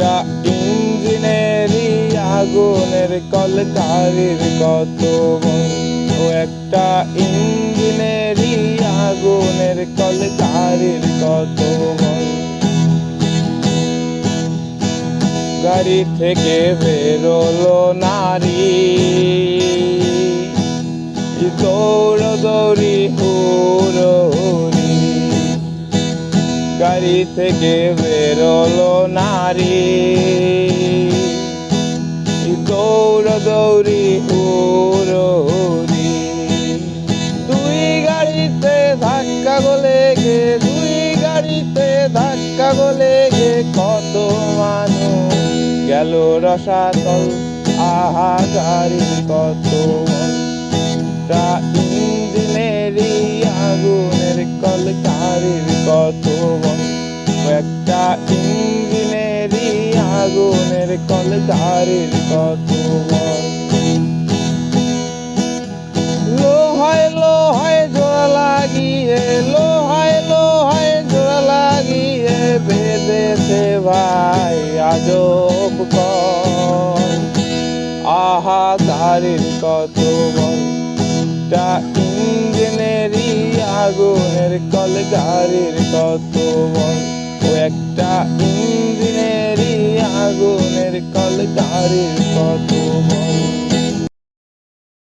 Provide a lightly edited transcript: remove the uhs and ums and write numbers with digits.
একটা ইঞ্জিনেরই আগুনের কল গাড়ির কত বল, ও একটা ইঞ্জিনেরই আগুনের কল গাড়ির কত বল। গাড়ি থেকে বেরোলো নারী, দৌড়দৌড়ি হুড়োহুড়ি। গাড়ি থেকে বেরোলো নারী, দৌড়দৌড়ি হুড়োহুড়ি। দুই গাড়িতে ধাক্কা লেগে, দুই গাড়িতে ধাক্কা লেগে কত মানুষ গেল রসাতল। আহা গাড়ির কত বল, একটা ইঞ্জিনেরই আগুনের কল গাড়ির কত বল, একটা ইঞ্জিনেরই আগুনের কল গাড়ির কত বল। লোহায় লোহায় জোড়া লাগিয়ে, লোহায় লোহায় জোড়া লাগিয়ে বেঁধেছে ভাই আজব কল। আহা গাড়ির কত বল, একটা ইঞ্জিনেরই আগুনের কল গাড়ির কত বল, ও একটা ইঞ্জিনেরই আগুনের কল গাড়ির কত বল।